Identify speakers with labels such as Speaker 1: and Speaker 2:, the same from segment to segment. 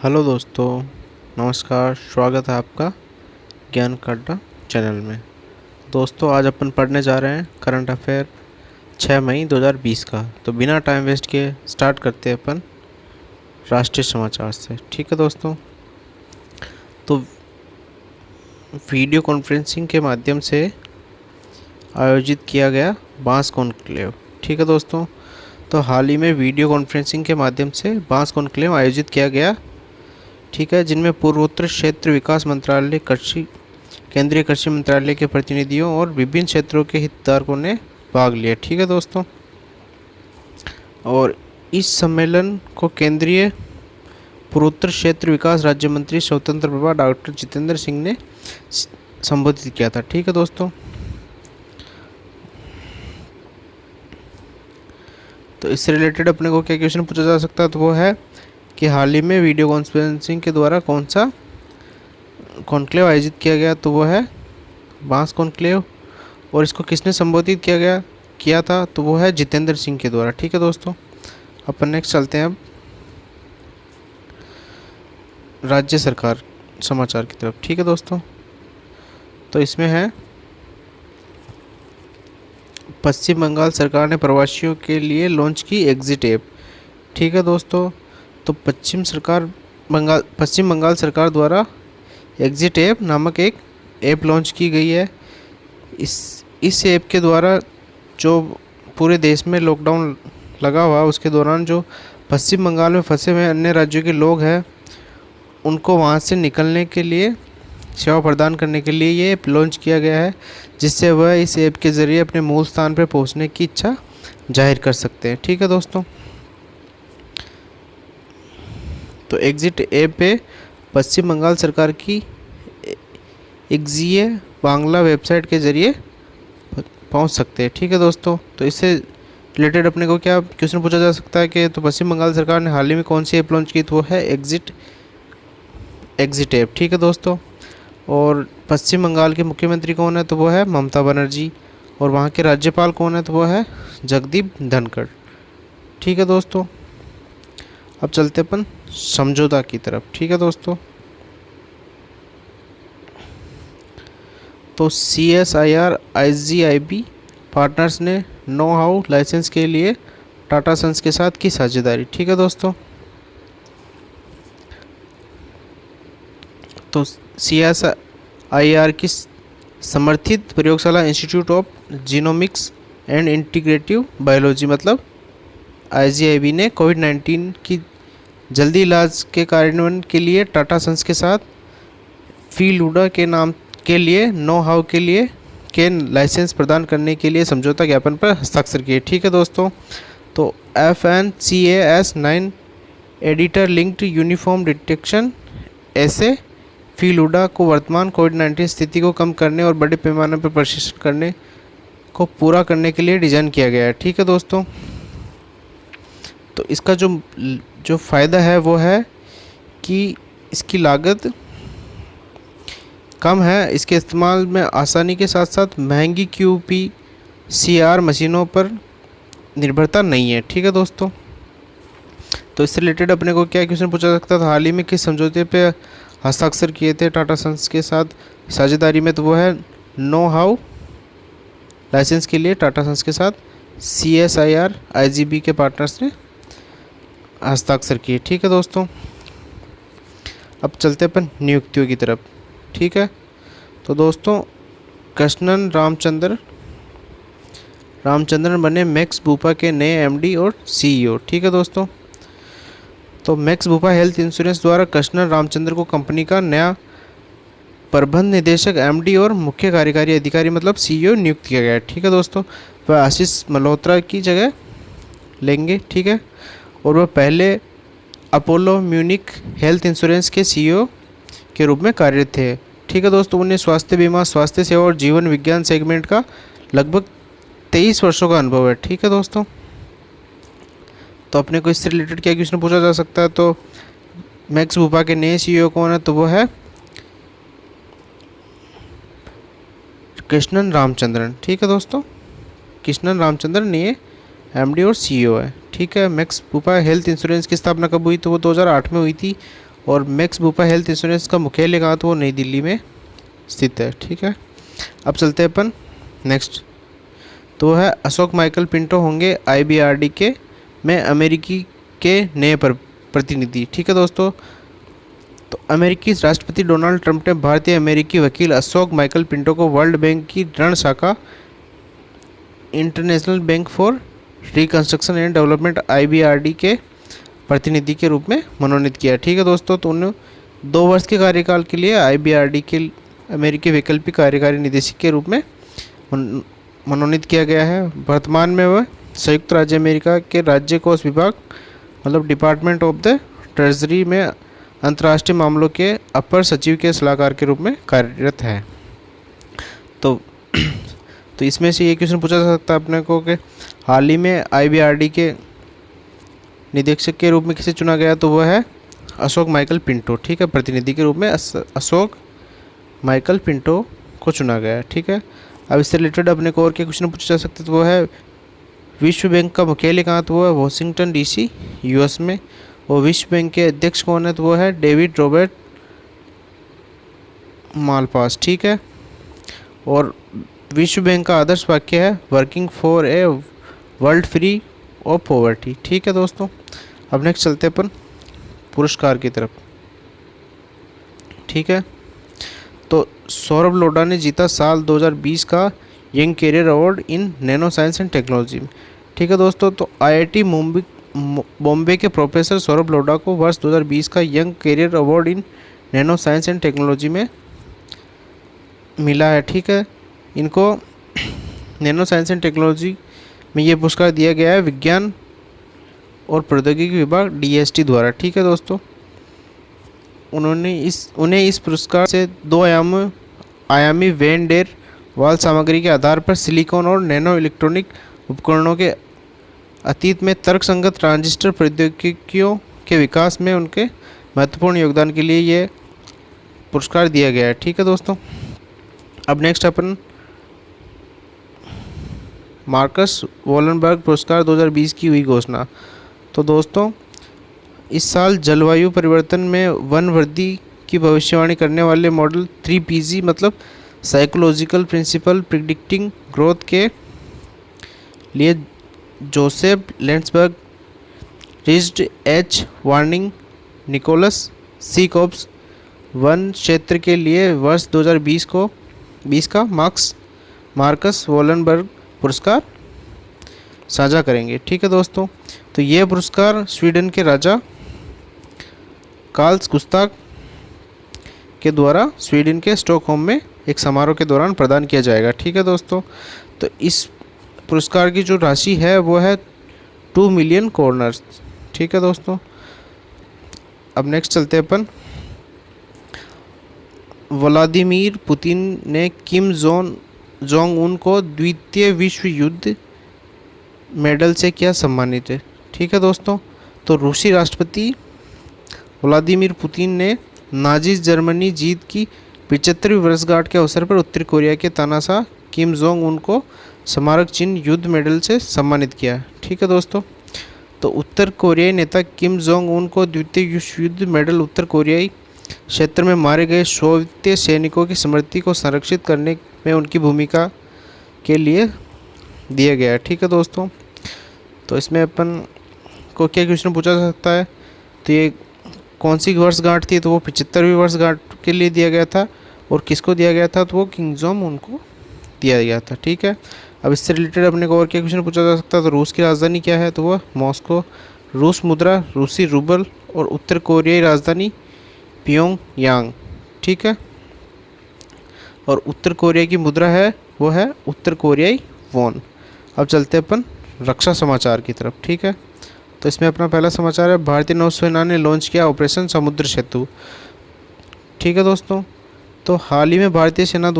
Speaker 1: Hello दोस्तों, नमस्कार। स्वागत है आपका ज्ञान अड्डा चैनल में। दोस्तों, आज अपन पढ़ने जा रहे हैं करंट अफेयर 6 मई 2020 का। तो बिना टाइम वेस्ट किए स्टार्ट करते हैं अपन राष्ट्रीय समाचार से। ठीक है दोस्तों। तो वीडियो कॉन्फ्रेंसिंग के माध्यम से आयोजित किया गया बांस कॉन्क्लेव। ठीक है दोस्तों। तो हाल ही में वीडियो कॉन्फ्रेंसिंग के माध्यम से बांस कॉन्क्लेव आयोजित किया गया। ठीक है, जिनमें पूर्वोत्तर क्षेत्र विकास मंत्रालय, केंद्रीय कृषि मंत्रालय के प्रतिनिधियों और विभिन्न क्षेत्रों के हितधारकों ने भाग लिया। ठीक है दोस्तों। और इस सम्मेलन को केंद्रीय पूर्वोत्तर क्षेत्र विकास राज्य मंत्री स्वतंत्र प्रभार डॉक्टर जितेंद्र सिंह ने संबोधित किया था। ठीक है दोस्तों। तो इससे रिलेटेड अपने को क्या क्वेश्चन पूछा जा सकता है, तो वो है कि हाल ही में वीडियो कॉन्फ्रेंसिंग के द्वारा कौन सा कॉन्क्लेव आयोजित किया गया, तो वो है बांस कॉन्क्लेव। और इसको किसने संबोधित किया था, तो वो है जितेंद्र सिंह के द्वारा। ठीक है दोस्तों। अपन नेक्स्ट चलते हैं अब राज्य सरकार समाचार की तरफ। ठीक है दोस्तों। तो इसमें है पश्चिम बंगाल सरकार ने प्रवासियों के लिए लॉन्च की एग्जिट ऐप। ठीक है दोस्तों। तो पश्चिम बंगाल सरकार द्वारा एग्जिट ऐप नामक एक ऐप लॉन्च की गई है। इस ऐप के द्वारा जो पूरे देश में लॉकडाउन लगा हुआ उसके दौरान जो पश्चिम बंगाल में फंसे हुए अन्य राज्यों के लोग हैं उनको वहां से निकलने के लिए सेवा प्रदान करने के लिए ये ऐप लॉन्च किया गया है, जिससे वह इस ऐप के ज़रिए अपने मूल स्थान पर पहुंचने की इच्छा जाहिर कर सकते हैं। ठीक है दोस्तों। तो एग्जिट ऐप पे पश्चिम बंगाल सरकार की एग्जिए बांग्ला वेबसाइट के ज़रिए पहुंच सकते हैं। ठीक है दोस्तों। तो इससे रिलेटेड अपने को क्या क्वेश्चन पूछा जा सकता है कि तो पश्चिम बंगाल सरकार ने हाल ही में कौन सी ऐप लॉन्च की, तो वो है एग्जिट ऐप। ठीक है दोस्तों। और पश्चिम बंगाल के मुख्यमंत्री कौन है, तो वो है ममता बनर्जी। और वहाँ के राज्यपाल कौन है, तो वो है जगदीप धनखड़। ठीक है दोस्तों। अब चलते अपन समझौता की तरफ। ठीक है दोस्तों। तो CSIR IGIB पार्टनर्स ने नो हाउ लाइसेंस के लिए टाटा सन्स के साथ की साझेदारी। ठीक है दोस्तों। तो CSIR की समर्थित प्रयोगशाला institute of genomics and integrative biology मतलब IGIB ने कोविड-19 की जल्दी इलाज के कार्यान्वयन के लिए टाटा सन्स के साथ फीलूडा के नाम के लिए नो हाउ के लाइसेंस प्रदान करने के लिए समझौता ज्ञापन पर हस्ताक्षर किए। ठीक है दोस्तों। तो FNCAS 9 editor linked uniform detection ऐसे फीलूडा को वर्तमान कोविड-19 स्थिति को कम करने और बड़े पैमाने पर प्रशिक्षण करने को पूरा करने के लिए डिज़ाइन किया गया है। ठीक है दोस्तों। तो इसका जो फ़ायदा है वो है कि इसकी लागत कम है, इसके इस्तेमाल में आसानी के साथ साथ महंगी QPCR मशीनों पर निर्भरता नहीं है। ठीक है दोस्तों। तो इससे रिलेटेड अपने को क्या क्वेश्चन पूछा सकता था, हाल ही में किस समझौते पे हस्ताक्षर किए थे टाटा सन्स के साथ साझेदारी में, तो वो है नो हाउ लाइसेंस के लिए टाटा सन्स के साथ CSIR IGB के पार्टनर्स ने हस्ताक्षर किए। ठीक है दोस्तों। अब चलते अपन नियुक्तियों की तरफ। ठीक है। तो दोस्तों, कृष्णन रामचंद्रन बने मैक्स बुपा के नए MD और CEO। ठीक है दोस्तों। तो मैक्स बुपा हेल्थ इंश्योरेंस द्वारा कृष्णन रामचंद्र को कंपनी का नया प्रबंध निदेशक MD और मुख्य कार्यकारी अधिकारी मतलब CEO नियुक्त किया गया है। ठीक है दोस्तों। वह आशीष मल्होत्रा की जगह लेंगे। ठीक है। और वह पहले अपोलो म्यूनिक हेल्थ इंश्योरेंस के CEO के रूप में कार्यरत थे। ठीक है दोस्तों। उन्हें स्वास्थ्य बीमा, स्वास्थ्य सेवा और जीवन विज्ञान सेगमेंट का लगभग 23 वर्षों का अनुभव है। ठीक है दोस्तों। तो अपने को इससे रिलेटेड क्या क्वेश्चन पूछा जा सकता है, तो मैक्स बुपा के नए CEO कौन है, तो वो है कृष्णन रामचंद्रन। ठीक है दोस्तों। कृष्णन रामचंद्रन ये MD और CEO है। ठीक है। मैक्स बुपा हेल्थ इंश्योरेंस की स्थापना कब हुई, तो वो 2008 में हुई थी। और मैक्स बुपा हेल्थ इंश्योरेंस का मुख्यालय कहाँ, तो वो नई दिल्ली में स्थित है। ठीक है, अब चलते हैं अपन नेक्स्ट, तो है अशोक माइकल पिंटो होंगे IBRD के में अमेरिकी के नए प्रतिनिधि। ठीक है दोस्तों, तो अमेरिकी राष्ट्रपति डोनाल्ड ट्रंप ने भारतीय अमेरिकी वकील अशोक माइकल पिंटो को वर्ल्ड बैंक की ऋण शाखा international bank for reconstruction and development IBRD के प्रतिनिधि के रूप में मनोनीत किया। ठीक है दोस्तों, तो उन्हें 2 वर्ष के कार्यकाल के लिए IBRD के अमेरिकी वैकल्पिक कार्यकारी निदेशक के रूप में मनोनीत किया गया है। वर्तमान में वह संयुक्त राज्य अमेरिका के राज्य कोष विभाग मतलब डिपार्टमेंट ऑफ द ट्रेजरी में अंतर्राष्ट्रीय मामलों के अपर सचिव के सलाहकार के रूप में कार्यरत है। तो इसमें से ये क्वेश्चन पूछा जा सकता है अपने को कि हाल ही में IBRD के निदेशक के रूप में किसे चुना गया, तो वह है अशोक माइकल पिंटो। ठीक है, प्रतिनिधि के रूप में अशोक माइकल पिंटो को चुना गया है। ठीक है, अब इससे रिलेटेड अपने को और क्या क्वेश्चन पूछा जा सकता है, तो वो है विश्व बैंक का मुख्यालय कहाँ, तो वो है वॉशिंगटन DC US में। और विश्व बैंक के अध्यक्ष कौन है, तो वो है डेविड रॉबर्ट मालपास। ठीक है, और विश्व बैंक का आदर्श वाक्य है working for a world free of poverty. ठीक है दोस्तों, अब नेक्स्ट चलते अपन पुरस्कार की तरफ। ठीक है, तो सौरभ लोढ़ा ने जीता साल 2020 का young career award in nano science and technology में। ठीक है दोस्तों, तो IIT बॉम्बे के प्रोफेसर सौरभ लोढ़ा को वर्ष 2020 का young career award in nano science and technology में मिला है। ठीक है, इनको नैनो साइंस एंड टेक्नोलॉजी में ये पुरस्कार दिया गया है विज्ञान और प्रौद्योगिकी विभाग DST द्वारा। ठीक है दोस्तों, उन्हें इस पुरस्कार से 2 आयामी वैन डेर वाल सामग्री के आधार पर सिलिकॉन और नैनो इलेक्ट्रॉनिक उपकरणों के अतीत में तर्कसंगत ट्रांजिस्टर प्रौद्योगिकियों के विकास में उनके महत्वपूर्ण योगदान के लिए ये पुरस्कार दिया गया है। ठीक है दोस्तों, अब नेक्स्ट अपन मार्कस वॉलनबर्ग पुरस्कार 2020 की हुई घोषणा। तो दोस्तों, इस साल जलवायु परिवर्तन में वन वृद्धि की भविष्यवाणी करने वाले मॉडल 3PG मतलब साइकोलॉजिकल प्रिंसिपल प्रिडिक्टिंग ग्रोथ के लिए Joseph Landsberg, Richard H Waring, Nicholas C Coops वन क्षेत्र के लिए वर्ष 2020 का मार्कस वॉलनबर्ग पुरस्कार साझा करेंगे। ठीक है दोस्तों, तो यह पुरस्कार स्वीडन के राजा कार्ल गुस्ताव के द्वारा स्वीडन के स्टॉकहोम में एक समारोह के दौरान प्रदान किया जाएगा। ठीक है दोस्तों, तो इस पुरस्कार की जो राशि है वो है 2 मिलियन कॉर्नर्स। ठीक है दोस्तों, अब नेक्स्ट चलते हैं अपन व्लादिमीर पुतिन ने किम जोंग उन को द्वितीय विश्व युद्ध मेडल से क्या सम्मानित है। ठीक है दोस्तों, तो रूसी राष्ट्रपति व्लादिमीर पुतिन ने नाजी जर्मनी जीत की 75वीं वर्षगांठ के अवसर पर उत्तर कोरिया के तानाशाह किम जोंग उन को स्मारक चिन्ह युद्ध मेडल से सम्मानित किया। ठीक है दोस्तों, तो उत्तर कोरियाई नेता किम जोंग उन को द्वितीय विश्व युद्ध मेडल उत्तर कोरियाई क्षेत्र में मारे गए सोवियत सैनिकों की स्मृति को संरक्षित करने में उनकी भूमिका के लिए दिया गया है। ठीक है दोस्तों, तो इसमें अपन को क्या क्वेश्चन पूछा जा सकता है, तो ये कौन सी वर्षगांठ थी, तो वो 75वीं वर्षगांठ के लिए दिया गया था। और किसको दिया गया था, तो वो किम जोंग उन को दिया गया था। ठीक है, अब इससे रिलेटेड अपने को और क्या क्वेश्चन पूछा जा सकता है, तो रूस की राजधानी क्या है, तो वह मॉस्को, रूस मुद्रा रूसी रूबल और उत्तर कोरियाई राजधानी प्योंगयांग। ठीक है, और उत्तर कोरिया की मुद्रा है वो है उत्तर कोरियाई वॉन। अब चलते हैं अपन रक्षा समाचार की तरफ। ठीक है, तो इसमें अपना पहला समाचार है भारतीय नौसेना ने लॉन्च किया ऑपरेशन समुद्र सेतु। ठीक है दोस्तों, तो हाल ही में भारतीय नौसेना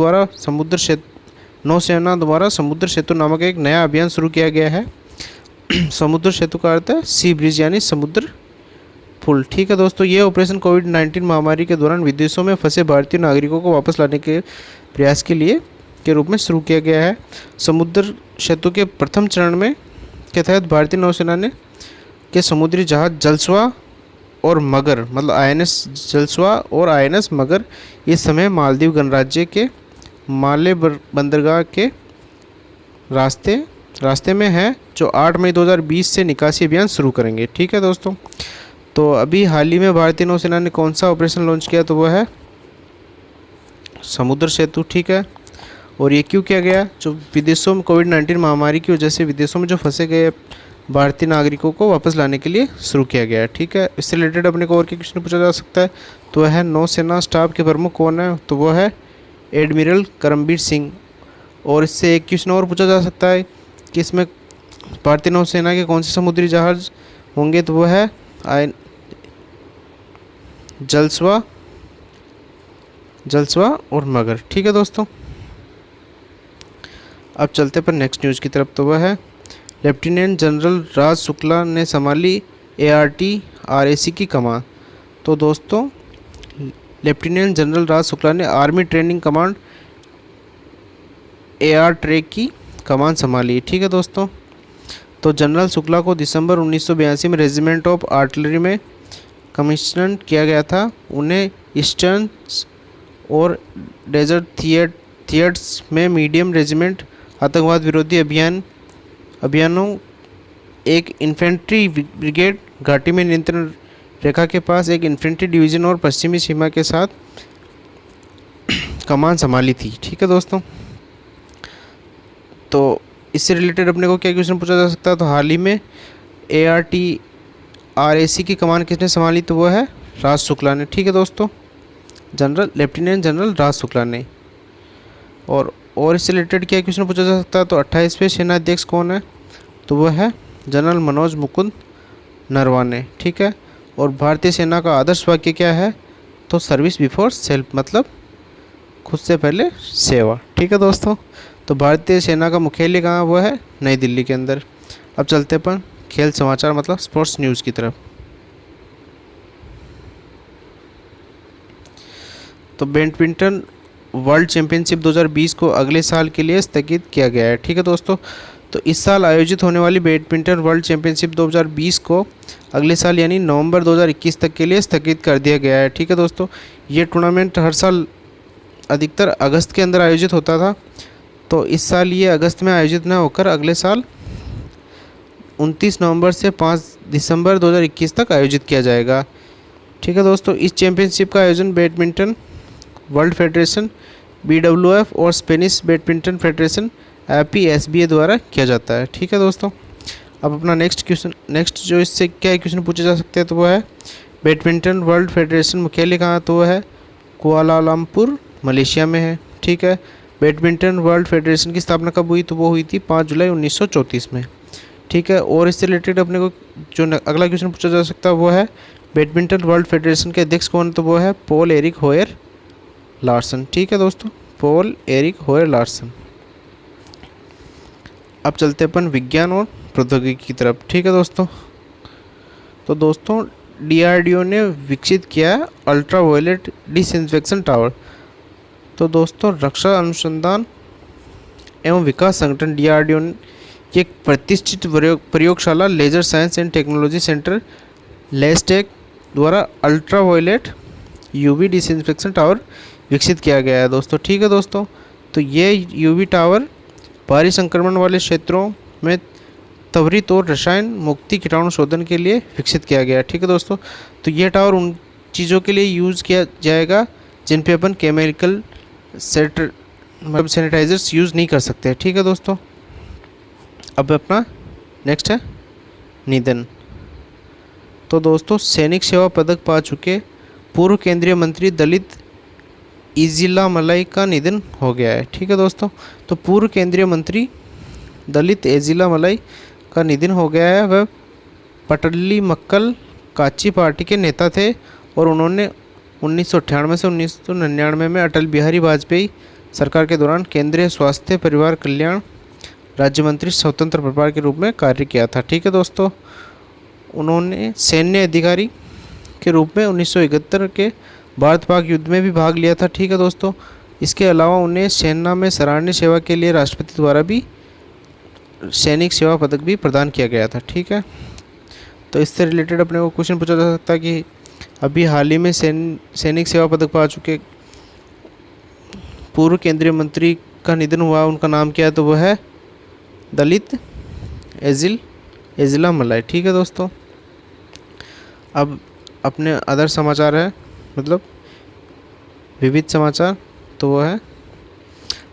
Speaker 1: द्वारा समुद्र सेतु नामक एक नया अभियान शुरू किया गया है। समुद्र सेतु का अर्थ है सी ब्रिज यानी समुद्र पुल। ठीक है दोस्तों, ये ऑपरेशन कोविड-19 महामारी के दौरान विदेशों में फंसे भारतीय नागरिकों को वापस लाने के प्रयास के रूप में शुरू किया गया है। समुद्र सेतु के प्रथम चरण में के तहत भारतीय नौसेना ने के समुद्री जहाज जलस्वा और मगर मतलब INS जलस्वा और INS मगर इस समय मालदीव गणराज्य के माले बंदरगाह के रास्ते में है, जो 8 मई 2020 से निकासी अभियान शुरू करेंगे। ठीक है दोस्तों, तो अभी हाल ही में भारतीय नौसेना ने कौन सा ऑपरेशन लॉन्च किया, तो वह है समुद्र सेतु। ठीक है, और ये क्यों किया गया, जो विदेशों में कोविड-19 महामारी की वजह से विदेशों में जो फंसे गए भारतीय नागरिकों को वापस लाने के लिए शुरू किया गया है। ठीक है, इससे रिलेटेड अपने को और क्या क्वेश्चन पूछा जा सकता है, तो वह है नौसेना स्टाफ के प्रमुख कौन है, तो वह है एडमिरल करमबीर सिंह। और इससे एक क्वेश्चन और पूछा जा सकता है कि इसमें भारतीय नौसेना के कौन से समुद्री जहाज होंगे, तो वह है जलस्वा और मगर। ठीक है दोस्तों, अब चलते पर नेक्स्ट न्यूज़ की तरफ, तो वह है लेफ्टिनेंट जनरल राज शुक्ला ने संभाली ART-RAC की कमान। तो दोस्तों लेफ्टिनेंट जनरल राज शुक्ला ने आर्मी ट्रेनिंग कमांड AR-TRAC की कमान संभाली। ठीक है दोस्तों, तो जनरल शुक्ला को दिसंबर 1982 में रेजिमेंट ऑफ आर्टिलरी में कमीशन किया गया था। उन्हें ईस्टर्न और डेजर्ट थिएटर्स में मीडियम रेजिमेंट आतंकवाद विरोधी अभियानों एक इन्फेंट्री ब्रिगेड घाटी में नियंत्रण रेखा के पास एक इन्फेंट्री डिवीज़न और पश्चिमी सीमा के साथ कमान संभाली थी। ठीक है दोस्तों, तो इससे रिलेटेड अपने को क्या क्वेश्चन पूछा जा सकता है, तो हाल ही में ART-RAC की कमान किसने संभाली, तो वह है राज शुक्ला ने। ठीक है दोस्तों, लेफ्टिनेंट जनरल राज शुक्ला ने। और इससे रिलेटेड क्या क्वेश्चन पूछा जा सकता है, तो 28वें सेनाध्यक्ष कौन है, तो वह है जनरल मनोज मुकुंद नरवाने। ठीक है, और भारतीय सेना का आदर्श वाक्य क्या है, तो सर्विस बिफोर सेल्फ मतलब खुद से पहले सेवा। ठीक है दोस्तों, तो भारतीय सेना का मुख्यालय कहाँ, वो है नई दिल्ली के अंदर। अब चलते अपन खेल समाचार मतलब स्पोर्ट्स न्यूज़ की तरफ। तो बैडमिंटन वर्ल्ड चैंपियनशिप 2020 को अगले साल के लिए स्थगित किया गया है। ठीक है दोस्तों, तो इस साल आयोजित होने वाली बैडमिंटन वर्ल्ड चैंपियनशिप 2020 को अगले साल यानी नवंबर 2021 तक के लिए स्थगित कर दिया गया है। ठीक है दोस्तों, ये टूर्नामेंट हर साल अधिकतर अगस्त के अंदर आयोजित होता था, तो इस साल ये अगस्त में आयोजित न होकर अगले साल 29 नवंबर से 5 दिसंबर 2021 तक आयोजित किया जाएगा। ठीक है दोस्तों, इस चैंपियनशिप का आयोजन बैडमिंटन वर्ल्ड फेडरेशन BWF और स्पेनिश बैडमिंटन फेडरेशन APSBA द्वारा किया जाता है। ठीक है दोस्तों, अब अपना नेक्स्ट जो इससे क्या क्वेश्चन पूछे जा सकते हैं, तो वो है बैडमिंटन वर्ल्ड फेडरेशन मुख्यालय कहाँ, तो वह है कुआलालंपुर मलेशिया में है। ठीक है, बैडमिंटन वर्ल्ड फेडरेशन की स्थापना कब हुई, तो वो हुई थी 5 जुलाई 1934 में। ठीक है, और इससे रिलेटेड अपने को जो अगला क्वेश्चन पूछा जा सकता है वो है बैडमिंटन वर्ल्ड फेडरेशन के अध्यक्ष कौन, तो वो है पॉल एरिक होयर लार्सन। ठीक है दोस्तों, पॉल एरिक होयर लार्सन। अब चलते अपन विज्ञान और प्रौद्योगिकी की तरफ। ठीक है दोस्तों, तो दोस्तों DRDO ने विकसित किया है अल्ट्रा वायलेट डिसइंफेक्शन टावर। तो दोस्तों रक्षा अनुसंधान एवं विकास संगठन DRDO की एक प्रतिष्ठित प्रयोगशाला laser science and technology centre LASTEC द्वारा ultraviolet UV disinfection tower विकसित किया गया है दोस्तों। ठीक है दोस्तों, तो ये UV टावर भारी संक्रमण वाले क्षेत्रों में त्वरित और रसायन मुक्ति कीटाणु शोधन के लिए विकसित किया गया है। ठीक है दोस्तों, तो ये टावर उन चीज़ों के लिए यूज़ किया जाएगा जिन पे अपन केमिकल सैनिटाइजर्स यूज़ नहीं कर सकते। ठीक है दोस्तों, अब अपना नेक्स्ट है निधन। तो दोस्तों सैनिक सेवा पदक पा चुके पूर्व केंद्रीय मंत्री दलित इजिला मलाई का निधन हो गया है। ठीक है दोस्तों, तो पूर्व केंद्रीय मंत्री दलित एजिला मलाई का निधन हो गया है। वह पटल्ली मक्कल काची पार्टी के नेता थे और उन्होंने 1998 से 1999 में अटल बिहारी वाजपेयी सरकार के दौरान केंद्रीय स्वास्थ्य परिवार कल्याण राज्य मंत्री स्वतंत्र प्रभार के रूप में कार्य किया था। ठीक है दोस्तों, उन्होंने सैन्य अधिकारी के रूप में 1971 के भारत पाक युद्ध में भी भाग लिया था। ठीक है दोस्तों, इसके अलावा उन्हें सेना में सराहनीय सेवा के लिए राष्ट्रपति द्वारा भी सैनिक सेवा पदक भी प्रदान किया गया था। ठीक है, तो इससे रिलेटेड अपने को क्वेश्चन पूछा जा सकता है कि अभी हाल ही में सैनिक सेवा पदक पा चुके पूर्व केंद्रीय मंत्री का निधन हुआ, उनका नाम क्या है? तो वह है दलित एजिला मलाई। ठीक है दोस्तों, अब अपने अदर समाचार है, मतलब विविध समाचार, तो वो है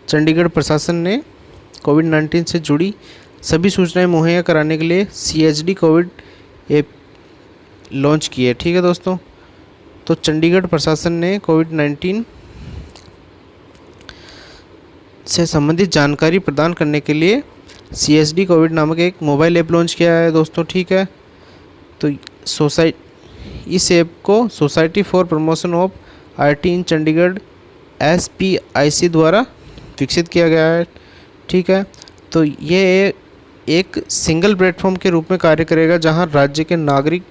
Speaker 1: चंडीगढ़ प्रशासन ने कोविड-19 से जुड़ी सभी सूचनाएं मुहैया कराने के लिए CHD कोविड ऐप लॉन्च की है। ठीक है दोस्तों, तो चंडीगढ़ प्रशासन ने कोविड-19 से संबंधित जानकारी प्रदान करने के लिए CHD कोविड नामक एक मोबाइल ऐप लॉन्च किया है दोस्तों। ठीक है, तो इस ऐप को society for promotion of IT in Chandigarh SPIC द्वारा विकसित किया गया है। ठीक है, तो ये एक सिंगल प्लेटफॉर्म के रूप में कार्य करेगा जहां राज्य के नागरिक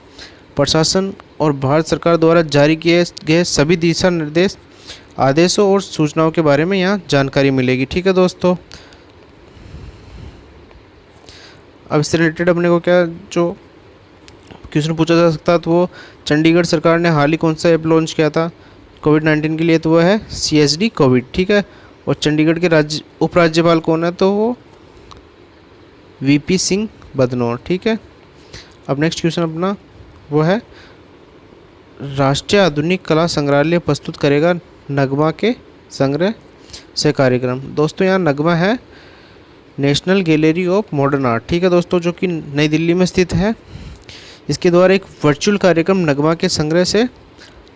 Speaker 1: प्रशासन और भारत सरकार द्वारा जारी किए गए सभी दिशा निर्देश, आदेशों और सूचनाओं के बारे में यहाँ जानकारी मिलेगी। ठीक है दोस्तों, अब इससे रिलेटेड अपने को क्या जो क्वेश्चन पूछा जा सकता है, तो वो चंडीगढ़ सरकार ने हाल ही कौन सा ऐप लॉन्च किया था कोविड-19 के लिए? तो वो है CHD कोविड। ठीक है, और चंडीगढ़ के उपराज्यपाल कौन है? तो वो VP सिंह बदनौर। ठीक है, अब नेक्स्ट क्वेश्चन अपना वो है राष्ट्रीय आधुनिक कला संग्रहालय प्रस्तुत करेगा नगमा के संग्रह से कार्यक्रम। दोस्तों यहाँ नगमा है national gallery of modern art. ठीक है दोस्तों, जो कि नई दिल्ली में स्थित है। इसके द्वारा एक वर्चुअल कार्यक्रम नगमा के संग्रह से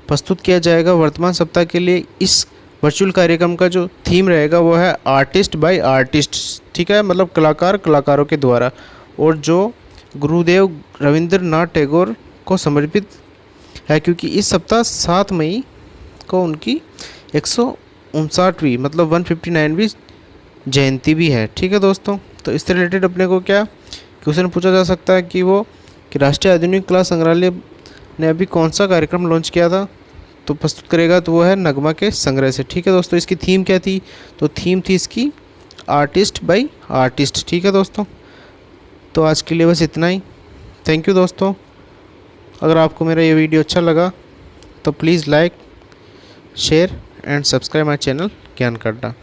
Speaker 1: प्रस्तुत किया जाएगा। वर्तमान सप्ताह के लिए इस वर्चुअल कार्यक्रम का जो थीम रहेगा वो है आर्टिस्ट बाय आर्टिस्ट। ठीक है, मतलब कलाकारों के द्वारा, और जो गुरुदेव रविंद्रनाथ टैगोर को समर्पित है, क्योंकि इस सप्ताह 7 मई को उनकी 159वीं मतलब 159वीं जयंती भी है। ठीक है दोस्तों, तो इससे रिलेटेड अपने को क्या क्वेश्चन पूछा जा सकता है कि राष्ट्रीय आधुनिक कला संग्रहालय ने अभी कौन सा कार्यक्रम लॉन्च किया था तो प्रस्तुत करेगा? तो वो है नगमा के संग्रह से। ठीक है दोस्तों, इसकी थीम क्या थी? तो थीम थी इसकी आर्टिस्ट बाय आर्टिस्ट। ठीक है दोस्तों, तो आज के लिए बस इतना ही। थैंक यू दोस्तों। अगर आपको मेरा ये वीडियो अच्छा लगा तो please like, share and subscribe my channel ज्ञान अड्डा।